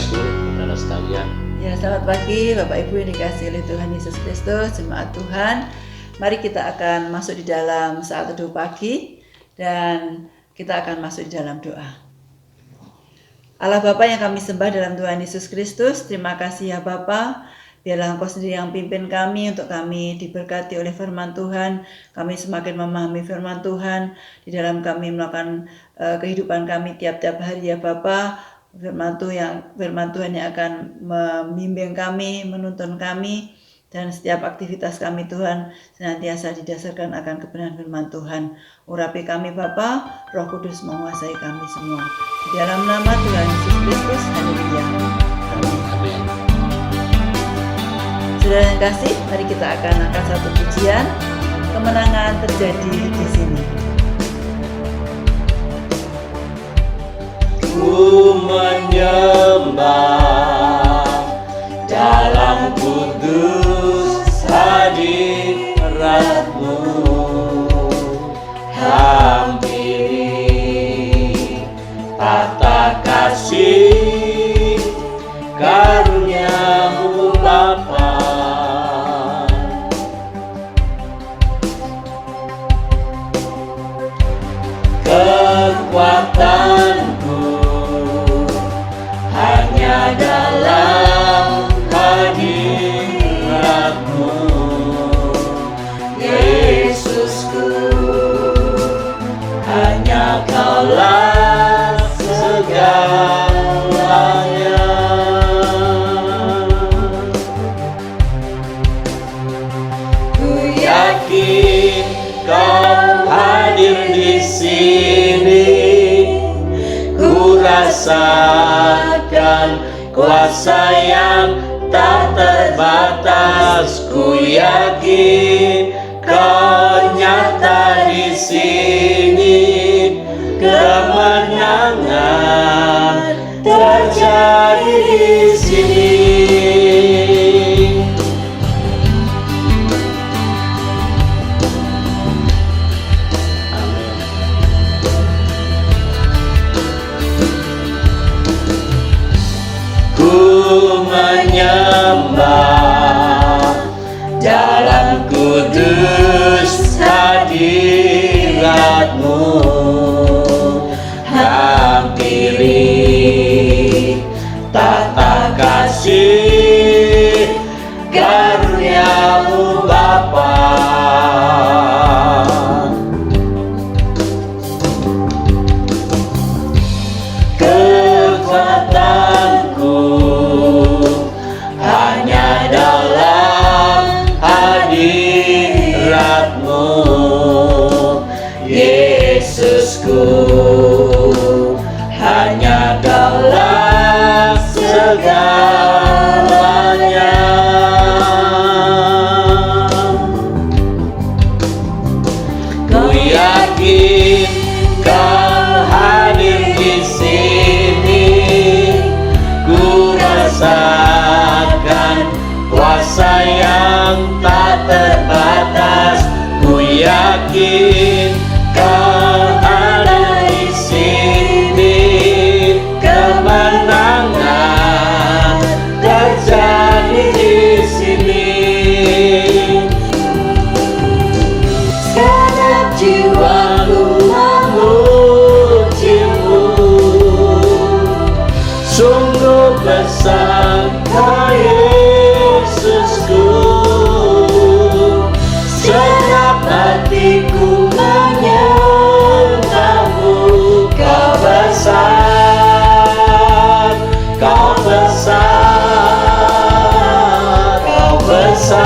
wabarakatuh, saudara sekalian. Ya, selamat pagi Bapak Ibu yang dikasihi oleh Tuhan Yesus Kristus, jemaat Tuhan. Mari kita akan masuk di dalam saat teduh pagi dan kita akan masuk di dalam doa. Allah Bapa yang kami sembah dalam Tuhan Yesus Kristus, terima kasih ya Bapa. Biarlah Engkau sendiri yang pimpin kami untuk kami diberkati oleh firman Tuhan. Kami semakin memahami firman Tuhan di dalam kami melakukan kehidupan kami tiap-tiap hari ya Bapa. Firman Tuhan yang akan membimbing kami, menuntun kami, dan setiap aktivitas kami Tuhan senantiasa didasarkan akan kebenaran firman Tuhan. Urapi kami Bapa, Roh Kudus menguasai kami semua. Di dalam nama Tuhan Yesus Kristus, haleluya. Amin. Amin. Saudara yang kasih, mari kita akan angkat satu pujian. Kemenangan terjadi di sini. Ku menyembah dalam kudus hadirat-Mu, hampiri tata kasih karunia-Mu Bapa. Kekuatanku hanya dalam hadirat-Mu, Yesusku, hanya Kaulah segalanya. Ku yakin Kau hadir di sini, ku rasakan kuasa yang tak terbatas. Ku yakin Kau nyata di sini, kemenangan terjadi di sini. Ku menyembah dalam kudus hadirat-Mu, hampiri tata kasih karunia-Mu Bapa. Kekuatanku hanya dalam hadirat-Mu, Yesusku, hanya Kaulah segalanya. Ku yakin Kau hadir di sini, ku rasakan kuasa yang tak terbatas. Ku yakin Kau ada di sini, kemenangan terjadi di sini. Segenap jiwaku memuji-Mu, sungguh besar Kau Yesusku. Segenap hatiku menyembah-Mu. Kau besar, Kau besar, Kau besar,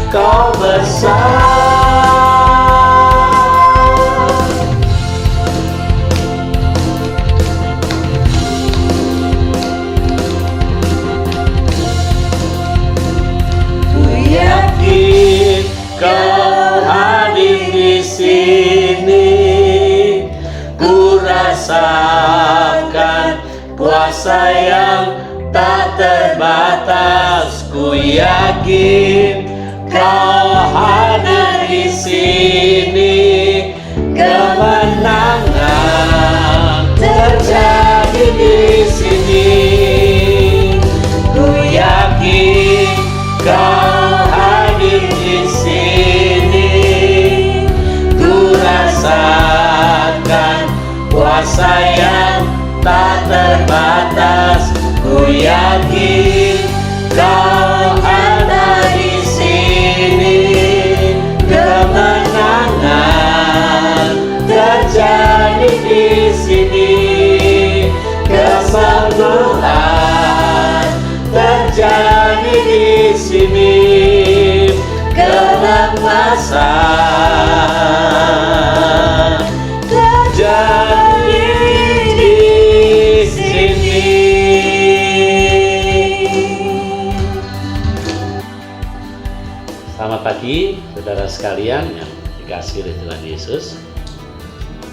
Kau besar. Ku yakin Kau hadir di sini, ku rasakan kuasa yang tak terbatas. Ku yakin Kau hadir di sini, kemenangan terjadi di yakin Kau ada di sini. Kemenangan terjadi di sini. Kesembuhan terjadi di sini. Kelepasan terjadi di sini. Selamat pagi, saudara sekalian yang dikasihi oleh Tuhan Yesus.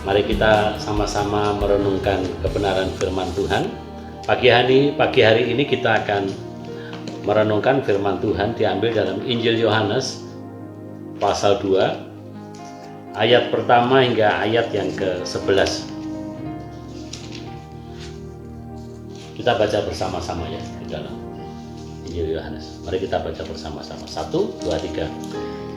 Mari kita sama-sama merenungkan kebenaran firman Tuhan. Pagi hari ini kita akan merenungkan firman Tuhan diambil dalam Injil Yohanes pasal 2 ayat pertama hingga ayat yang ke-11. Kita baca bersama-sama ya di dalam Injil Yohanes. Mari kita baca bersama-sama. 1, 2, 3.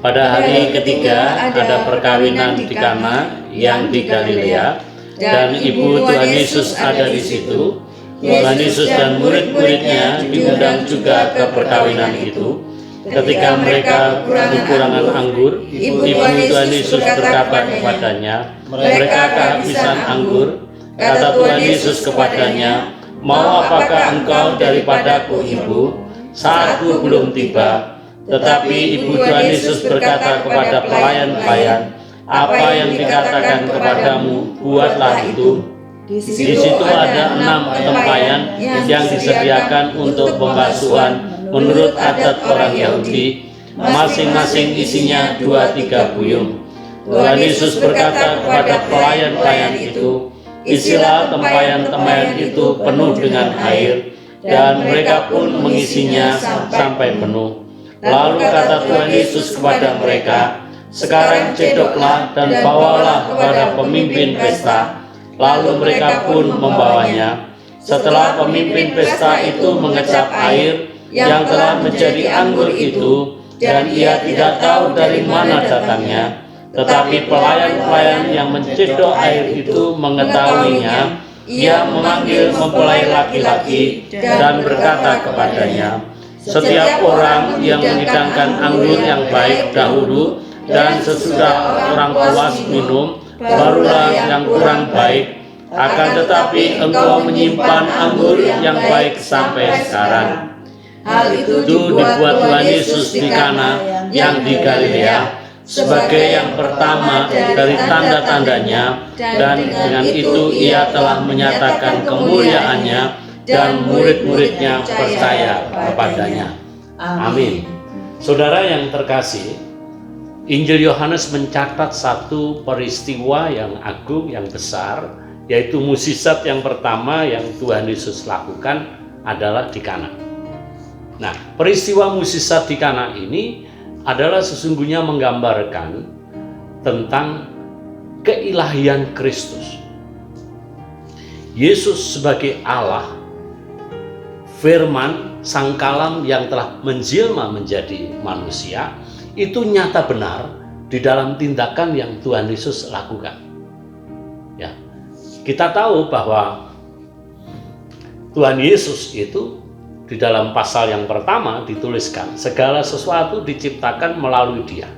Pada hari ketiga ada perkawinan di Kana yang di Galilea, dan ibu Tuhan Yesus ada di situ. Tuhan Yesus dan murid-muridnya diundang juga ke perkawinan itu. Ketika mereka kekurangan anggur, ibu Tuhan Yesus berkata kepadanya, mereka kehabisan anggur. Kata Tuhan Yesus kepadanya, mau apakah engkau daripadaku, ibu? Saatku belum tiba. Tetapi ibu Tuhan Yesus berkata kepada pelayan-pelayan, apa yang dikatakan kepadamu, buatlah itu. Di situ ada 6 tempayan yang disediakan untuk pembasuhan menurut adat orang Yahudi, masing-masing isinya 2-3 buyung. Tuhan Yesus berkata kepada pelayan-pelayan itu, isilah tempayan-tempayan itu penuh dengan air, dan mereka pun mengisinya sampai penuh. Lalu kata Tuhan Yesus kepada mereka, sekarang cedoklah dan bawalah kepada pemimpin pesta. Lalu mereka pun membawanya. Setelah pemimpin pesta itu mengecap air yang telah menjadi anggur itu, dan ia tidak tahu dari mana datangnya, tetapi pelayan-pelayan yang mencedok air itu mengetahuinya. Ia memanggil mempelai laki-laki dan berkata kepadanya, setiap orang yang menghidangkan anggur yang baik dahulu, dan sesudah orang puas minum, barulah yang kurang baik. Akan tetapi engkau menyimpan anggur yang baik sampai sekarang. Hal itu dibuat Tuhan Yesus di Kana yang di Galilea sebagai yang pertama dari tanda-tandanya, dan dengan itu ia telah menyatakan kemuliaannya, dan murid-muridnya percaya kepadanya. Amin. Saudara yang terkasih, Injil Yohanes mencatat satu peristiwa yang agung, yang besar, yaitu mukjizat yang pertama yang Tuhan Yesus lakukan adalah di Kana. Nah, peristiwa mukjizat di Kana ini adalah sesungguhnya menggambarkan tentang keilahian Kristus. Yesus sebagai Allah, Firman, Sang Kalam yang telah menjelma menjadi manusia, itu nyata benar di dalam tindakan yang Tuhan Yesus lakukan. Ya, kita tahu bahwa Tuhan Yesus itu di dalam pasal yang pertama dituliskan, segala sesuatu diciptakan melalui Dia.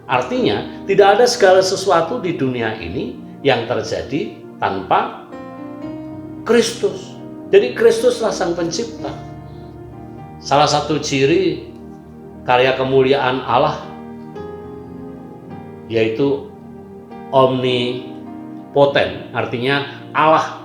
Artinya, tidak ada segala sesuatu di dunia ini yang terjadi tanpa Kristus. Jadi Kristuslah Sang Pencipta. Salah satu ciri karya kemuliaan Allah yaitu omnipoten, artinya Allah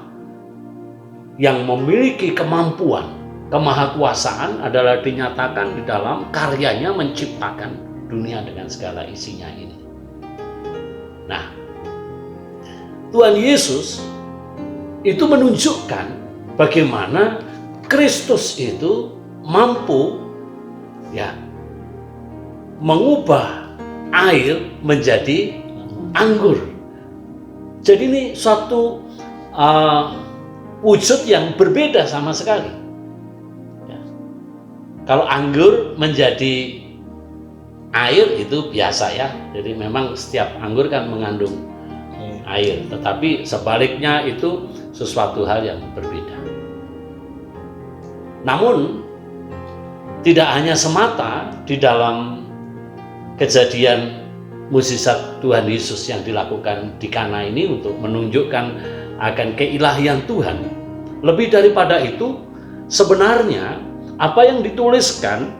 yang memiliki kemampuan, kemahakuasaan adalah dinyatakan di dalam karyanya menciptakan dunia dengan segala isinya ini. Nah, Tuhan Yesus itu menunjukkan bagaimana Kristus itu mampu ya mengubah air menjadi anggur. Jadi ini suatu wujud yang berbeda sama sekali. Ya. Kalau anggur menjadi air itu biasa ya. Jadi memang setiap anggur kan mengandung air. Tetapi sebaliknya itu sesuatu hal yang berbeda. Namun tidak hanya semata di dalam kejadian mukjizat Tuhan Yesus yang dilakukan di Kana ini untuk menunjukkan akan keilahian Tuhan. Lebih daripada itu, sebenarnya apa yang dituliskan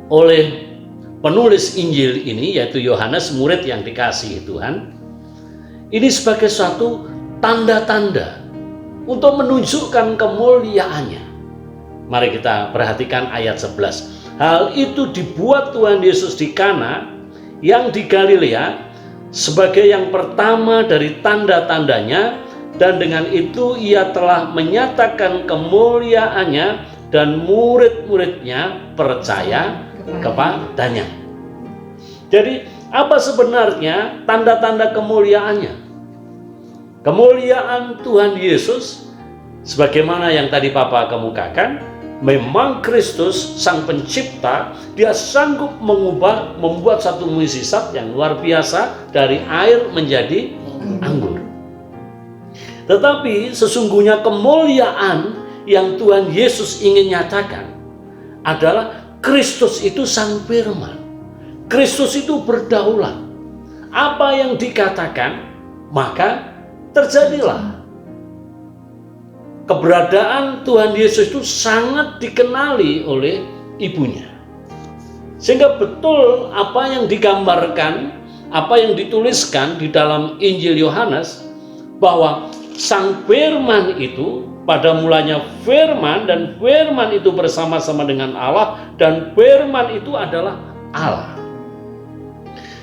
oleh penulis Injil ini, yaitu Yohanes, murid yang dikasihi Tuhan, ini sebagai suatu tanda-tanda untuk menunjukkan kemuliaannya. Mari kita perhatikan ayat 11. Hal itu dibuat Tuhan Yesus di Kana yang di Galilea sebagai yang pertama dari tanda-tandanya, dan dengan itu ia telah menyatakan kemuliaannya dan murid-muridnya percaya kepadanya. Jadi apa sebenarnya tanda-tanda kemuliaannya? Kemuliaan Tuhan Yesus sebagaimana yang tadi Papa kemukakan, memang Kristus sang pencipta, dia sanggup membuat satu mukjizat yang luar biasa dari air menjadi anggur. Tetapi sesungguhnya kemuliaan yang Tuhan Yesus ingin nyatakan adalah Kristus itu sang firman. Kristus itu berdaulat. Apa yang dikatakan, maka terjadilah. Keberadaan Tuhan Yesus itu sangat dikenali oleh ibunya. Sehingga betul apa yang digambarkan, apa yang dituliskan di dalam Injil Yohanes, bahwa sang firman itu pada mulanya firman, dan firman itu bersama-sama dengan Allah, dan firman itu adalah Allah.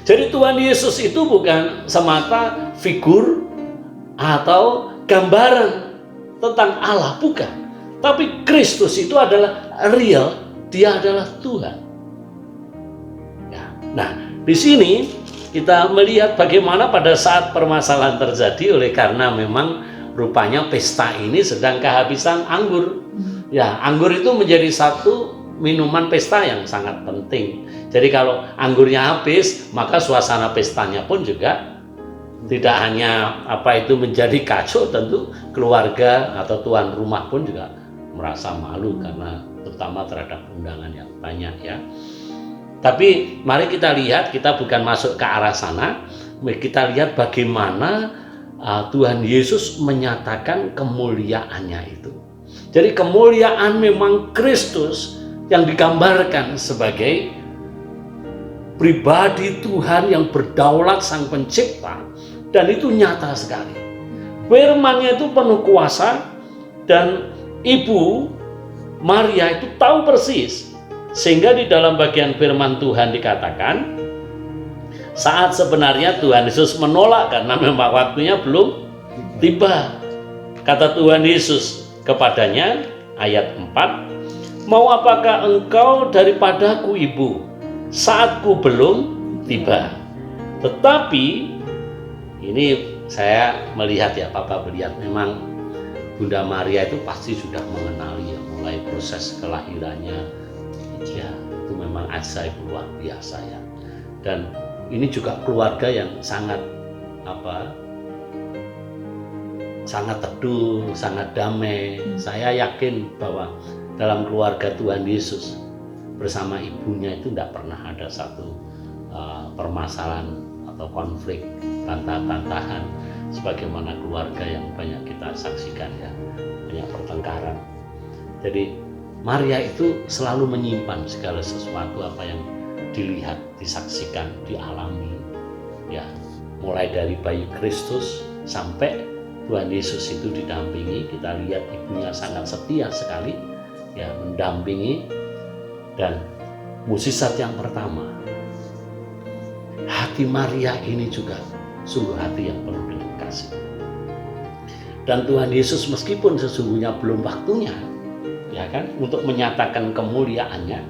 Jadi Tuhan Yesus itu bukan semata figur atau gambaran tentang Allah, bukan. Tapi Kristus itu adalah real, dia adalah Tuhan. Ya. Nah, di sini kita melihat bagaimana pada saat permasalahan terjadi oleh karena memang rupanya pesta ini sedang kehabisan anggur. Ya, anggur itu menjadi satu minuman pesta yang sangat penting. Jadi kalau anggurnya habis, maka suasana pestanya pun juga tidak hanya menjadi kacau, tentu keluarga atau tuan rumah pun juga merasa malu karena terutama terhadap undangan yang banyak ya. Tapi mari kita lihat, kita bukan masuk ke arah sana, kita lihat bagaimana Tuhan Yesus menyatakan kemuliaannya itu. Jadi kemuliaan memang Kristus yang digambarkan sebagai pribadi Tuhan yang berdaulat sang pencipta. Dan itu nyata sekali. Firman-Nya itu penuh kuasa, dan Ibu Maria itu tahu persis. Sehingga di dalam bagian firman Tuhan dikatakan, saat sebenarnya Tuhan Yesus menolak karena memang waktunya belum tiba. Kata Tuhan Yesus kepadanya, ayat 4, "Mau apakah engkau daripadaku, Ibu? Saatku belum tiba." Tetapi ini saya melihat ya, Papa melihat memang Bunda Maria itu pasti sudah mengenali ya, mulai proses kelahirannya ya, itu memang ajaib luar biasa ya. Dan ini juga keluarga yang sangat sangat teduh, sangat damai. Saya yakin bahwa dalam keluarga Tuhan Yesus bersama ibunya itu tidak pernah ada satu permasalahan atau konflik, bantah-bantahan sebagaimana keluarga yang banyak kita saksikan ya, banyak pertengkaran. Jadi Maria itu selalu menyimpan segala sesuatu apa yang dilihat, disaksikan, dialami ya, mulai dari bayi Kristus sampai Tuhan Yesus itu didampingi. Kita lihat ibunya sangat setia sekali ya, mendampingi. Dan mukjizat yang pertama, hati Maria ini juga sungguh hati yang penuh dengan kasih. Dan Tuhan Yesus meskipun sesungguhnya belum waktunya, ya kan, untuk menyatakan kemuliaannya,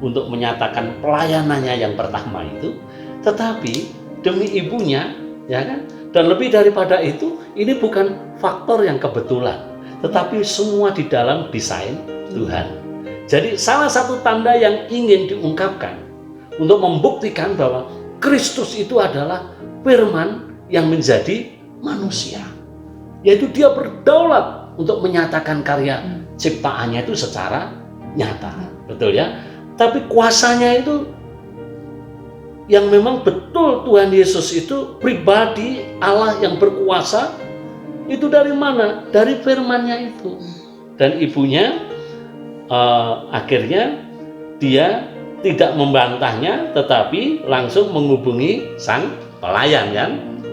untuk menyatakan pelayanannya yang pertama itu, tetapi demi ibunya, ya kan, dan lebih daripada itu, ini bukan faktor yang kebetulan, tetapi semua di dalam desain Tuhan. Jadi salah satu tanda yang ingin diungkapkan untuk membuktikan bahwa Kristus itu adalah firman yang menjadi manusia, yaitu dia berdaulat apa? Untuk menyatakan karya ciptaannya itu secara nyata. Betul ya? Tapi kuasanya itu yang memang betul Tuhan Yesus itu pribadi Allah yang berkuasa, itu dari mana? Dari firman-Nya itu. Dan ibunya akhirnya dia tidak membantahnya, tetapi langsung menghubungi sang pelayan, kan?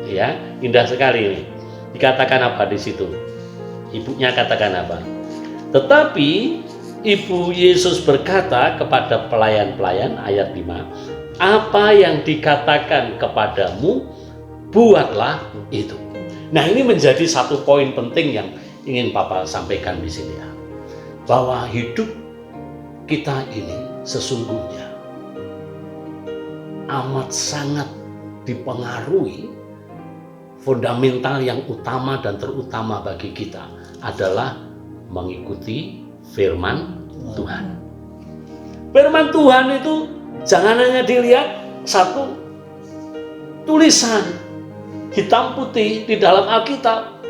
Ya, indah sekali ini. Dikatakan apa di situ? Ibunya katakan apa? Tetapi Ibu Yesus berkata kepada pelayan-pelayan, ayat 5, apa yang dikatakan kepadamu, buatlah itu. Nah, ini menjadi satu poin penting yang ingin Papa sampaikan di sini ya. Bahwa hidup kita ini sesungguhnya amat sangat dipengaruhi, fundamental yang utama dan terutama bagi kita adalah mengikuti firman Tuhan. Firman Tuhan itu jangan hanya dilihat satu tulisan hitam putih di dalam Alkitab,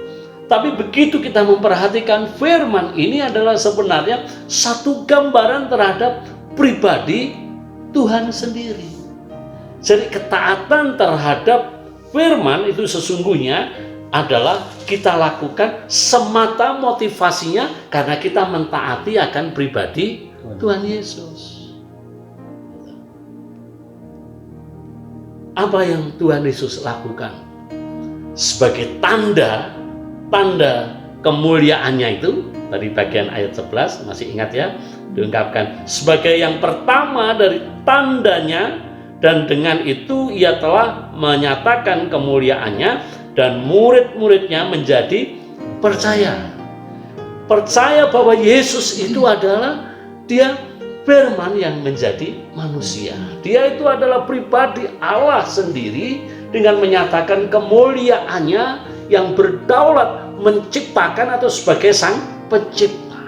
tapi begitu kita memperhatikan firman ini adalah sebenarnya satu gambaran terhadap pribadi Tuhan sendiri. Jadi ketaatan terhadap firman itu sesungguhnya adalah kita lakukan semata motivasinya karena kita mentaati akan pribadi Tuhan Yesus. Apa yang Tuhan Yesus lakukan? Sebagai tanda kemuliaannya itu, tadi bagian ayat 11 masih ingat ya, diungkapkan sebagai yang pertama dari tandanya, dan dengan itu ia telah menyatakan kemuliaannya dan murid-muridnya menjadi percaya bahwa Yesus itu adalah dia firman yang menjadi manusia. Dia itu adalah pribadi Allah sendiri dengan menyatakan kemuliaannya yang berdaulat menciptakan atau sebagai sang pencipta.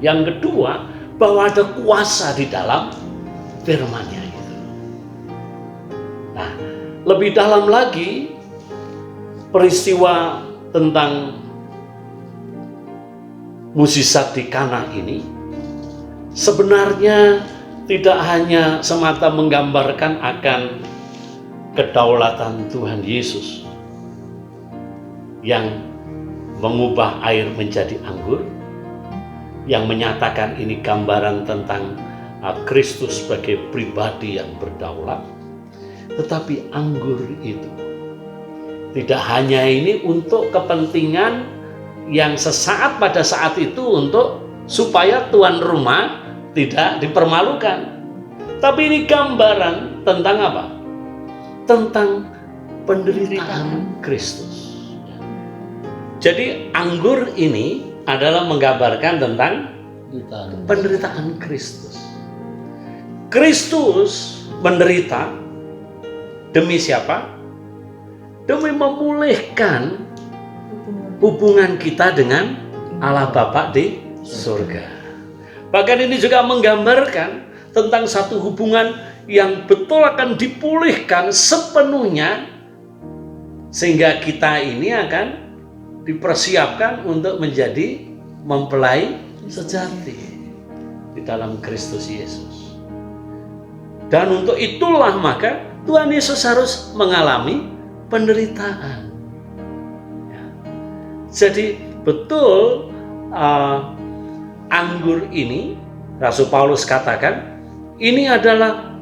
Yang kedua, bahwa ada kuasa di dalam firman-Nya itu. Nah, lebih dalam lagi peristiwa tentang mukjizat di Kana ini sebenarnya tidak hanya semata menggambarkan akan kedaulatan Tuhan Yesus yang mengubah air menjadi anggur, yang menyatakan ini gambaran tentang Kristus sebagai pribadi yang berdaulat, tetapi anggur itu tidak hanya ini untuk kepentingan yang sesaat pada saat itu untuk supaya tuan rumah tidak dipermalukan, tapi ini gambaran tentang apa? Tentang penderitaan Kristus. Jadi anggur ini adalah menggambarkan tentang penderitaan Kristus. Kristus menderita demi siapa? Demi memulihkan hubungan kita dengan Allah Bapa di surga. Bahkan ini juga menggambarkan tentang satu hubungan yang betul akan dipulihkan sepenuhnya, sehingga kita ini akan dipersiapkan untuk menjadi mempelai sejati di dalam Kristus Yesus. Dan untuk itulah maka Tuhan Yesus harus mengalami penderitaan. Ya. Jadi betul anggur ini, Rasul Paulus katakan, ini adalah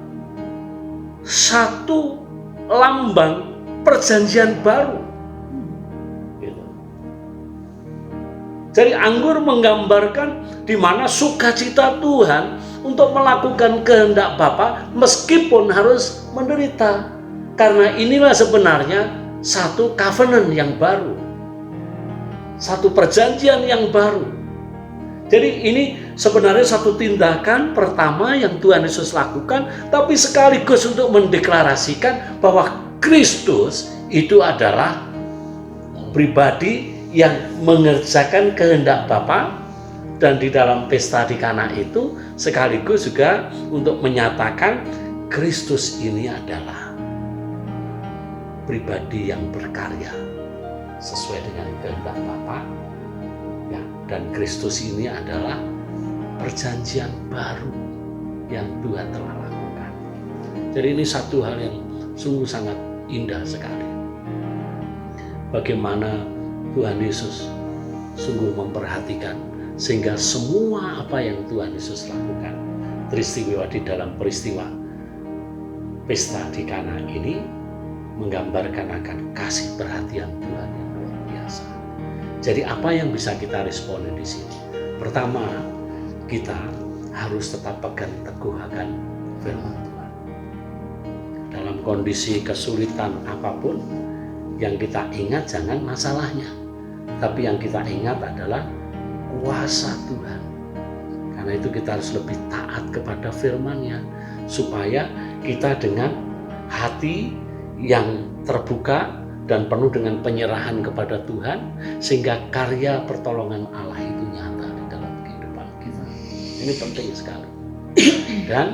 satu lambang perjanjian baru. Gitu. Jadi anggur menggambarkan di mana sukacita Tuhan untuk melakukan kehendak Bapa meskipun harus menderita. Karena inilah sebenarnya satu covenant yang baru, satu perjanjian yang baru. Jadi ini sebenarnya satu tindakan pertama yang Tuhan Yesus lakukan, tapi sekaligus untuk mendeklarasikan bahwa Kristus itu adalah pribadi yang mengerjakan kehendak Bapa, dan di dalam pesta di Kana itu sekaligus juga untuk menyatakan Kristus ini adalah pribadi yang berkarya sesuai dengan kehendak Bapa Dan Kristus ini adalah perjanjian baru yang Tuhan telah lakukan. Jadi ini satu hal yang sungguh sangat indah sekali. Bagaimana Tuhan Yesus sungguh memperhatikan sehingga semua apa yang Tuhan Yesus lakukan, peristiwa di dalam peristiwa pesta di Kana ini menggambarkan akan kasih perhatian Tuhan yang luar biasa. Jadi apa yang bisa kita responi di sini? Pertama, kita harus tetap pegang teguh akan firman Tuhan. Dalam kondisi kesulitan apapun, yang kita ingat jangan masalahnya, tapi yang kita ingat adalah kuasa Tuhan. Karena itu kita harus lebih taat kepada firman-Nya, supaya kita dengan hati yang terbuka dan penuh dengan penyerahan kepada Tuhan, sehingga karya pertolongan Allah itu nyata di dalam kehidupan kita. Ini penting sekali. Dan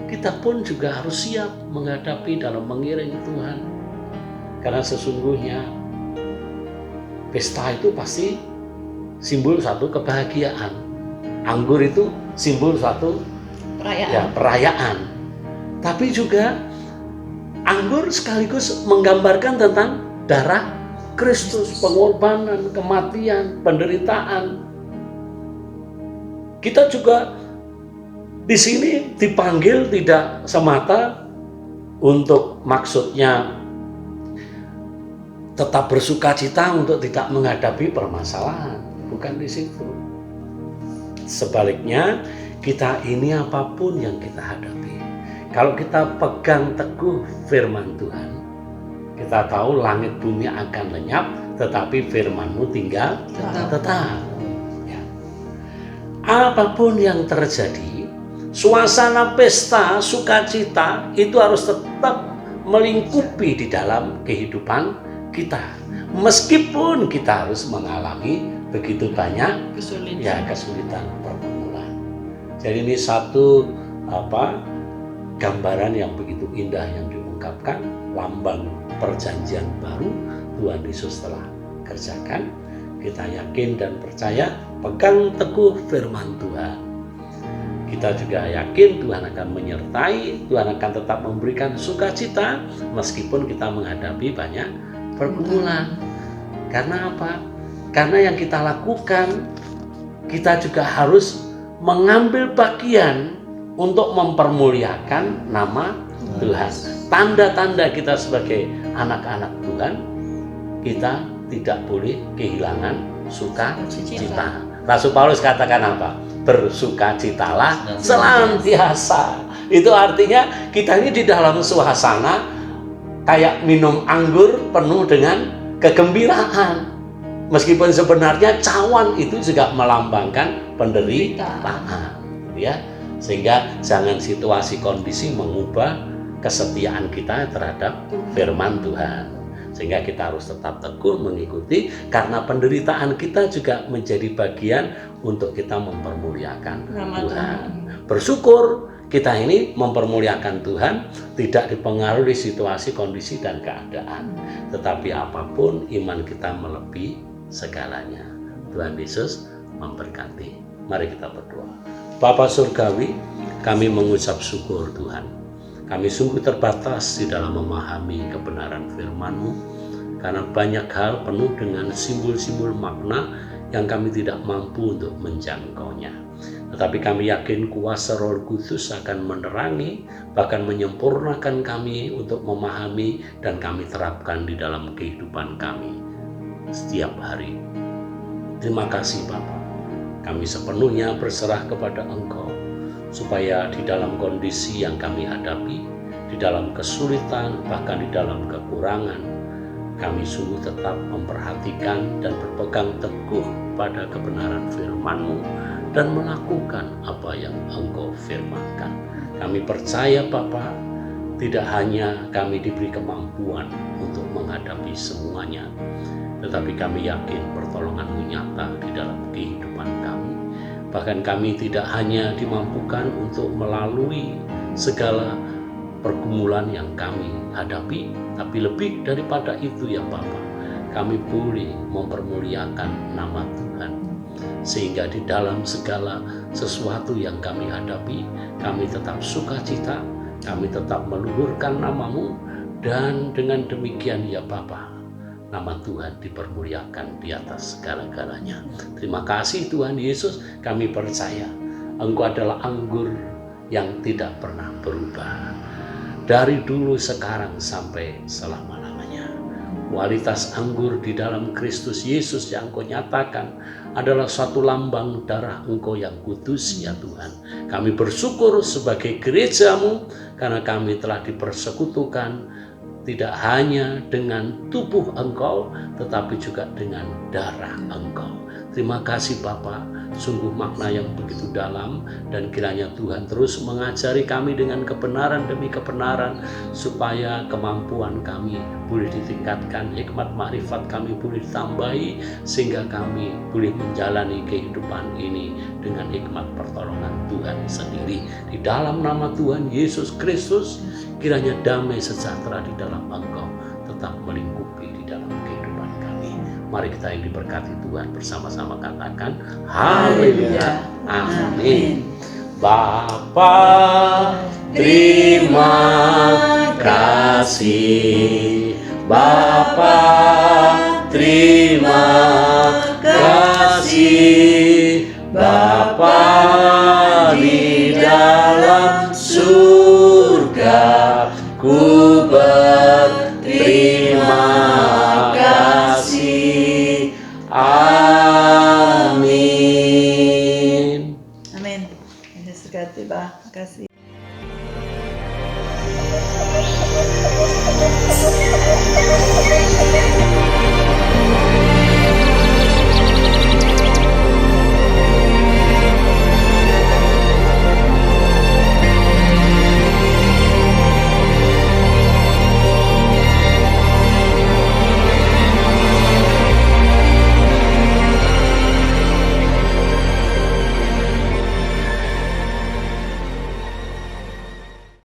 kita pun juga harus siap menghadapi dalam mengiring Tuhan. Karena sesungguhnya pesta itu pasti simbol satu kebahagiaan. Anggur itu simbol satu perayaan. Tapi juga anggur sekaligus menggambarkan tentang darah Kristus, pengorbanan, kematian, penderitaan. Kita juga di sini dipanggil tidak semata untuk maksudnya tetap bersukacita untuk tidak menghadapi permasalahan, bukan di situ. Sebaliknya, kita ini apapun yang kita hadapi, kalau kita pegang teguh firman Tuhan, kita tahu langit bumi akan lenyap, tetapi firman-Mu tinggal tetap. Ya. Apapun yang terjadi, suasana pesta, sukacita itu harus tetap melingkupi di dalam kehidupan kita. Meskipun kita harus mengalami begitu banyak kesulitan pergumulan. Jadi ini satu gambaran yang begitu indah yang diungkapkan, lambang perjanjian baru Tuhan Yesus telah kerjakan. Kita yakin dan percaya, pegang teguh firman Tuhan. Kita juga yakin Tuhan akan menyertai, Tuhan akan tetap memberikan sukacita meskipun kita menghadapi banyak pergumulan. Karena apa? Karena yang kita lakukan, kita juga harus mengambil bagian untuk mempermuliakan nama Tuhan. Tanda-tanda kita sebagai anak-anak Tuhan, kita tidak boleh kehilangan sukacita. Rasul Paulus katakan apa? Bersukacitalah senantiasa. Itu artinya kita ini di dalam suasana kayak minum anggur penuh dengan kegembiraan. Meskipun sebenarnya cawan itu juga melambangkan penderitaan, ya. Sehingga jangan situasi kondisi mengubah kesetiaan kita terhadap firman Tuhan. Sehingga kita harus tetap teguh mengikuti, karena penderitaan kita juga menjadi bagian untuk kita mempermuliakan Tuhan. Bersyukur kita ini mempermuliakan Tuhan, tidak dipengaruhi situasi, kondisi, dan keadaan. Tetapi apapun, iman kita melebihi segalanya. Tuhan Yesus memberkati. Mari kita berdoa. Bapa Surgawi, kami mengucap syukur Tuhan. Kami sungguh terbatas di dalam memahami kebenaran firman-Mu, karena banyak hal penuh dengan simbol-simbol makna yang kami tidak mampu untuk menjangkaunya. Tetapi kami yakin kuasa Roh Kudus akan menerangi, bahkan menyempurnakan kami untuk memahami dan kami terapkan di dalam kehidupan kami setiap hari. Terima kasih Bapa. Kami sepenuhnya berserah kepada Engkau, supaya di dalam kondisi yang kami hadapi, di dalam kesulitan, bahkan di dalam kekurangan, kami sungguh tetap memperhatikan dan berpegang teguh pada kebenaran firman-Mu dan melakukan apa yang Engkau firmankan. Kami percaya Bapa, tidak hanya kami diberi kemampuan untuk menghadapi semuanya, tetapi kami yakin pertolongan-Mu nyata di dalam kehidupan kami. Bahkan kami tidak hanya dimampukan untuk melalui segala pergumulan yang kami hadapi, tapi lebih daripada itu ya Bapa, kami boleh mempermuliakan nama Tuhan. sehingga di dalam segala sesuatu yang kami hadapi, kami tetap sukacita, kami tetap meluhurkan nama-Mu, dan dengan demikian ya Bapa, nama Tuhan dipermuliakan di atas segala-galanya. Terima kasih Tuhan Yesus, kami percaya Engkau adalah anggur yang tidak pernah berubah. Dari dulu, sekarang, sampai selama-lamanya. Kualitas anggur di dalam Kristus Yesus yang Engkau nyatakan adalah suatu lambang darah Engkau yang kudus ya Tuhan. Kami bersyukur sebagai gereja-Mu karena kami telah dipersekutukan tidak hanya dengan tubuh Engkau, tetapi juga dengan darah Engkau. Terima kasih Bapa, sungguh makna yang begitu dalam, dan kiranya Tuhan terus mengajari kami dengan kebenaran demi kebenaran, supaya kemampuan kami boleh ditingkatkan, hikmat makrifat kami boleh ditambahi, sehingga kami boleh menjalani kehidupan ini dengan hikmat pertolongan Tuhan sendiri. Di dalam nama Tuhan Yesus Kristus, kiranya damai sejahtera di dalam Engkau tetap melingkupi di dalam kehidupan kami. Mari kita yang diberkati Tuhan bersama-sama katakan haleluya, amin. Bapa, terima kasih. Bapa, terima kasih. Bapa di dalam surga, ku berterima kasih. Amin. Amin. Yesus berkati, Pak. Terima kasih.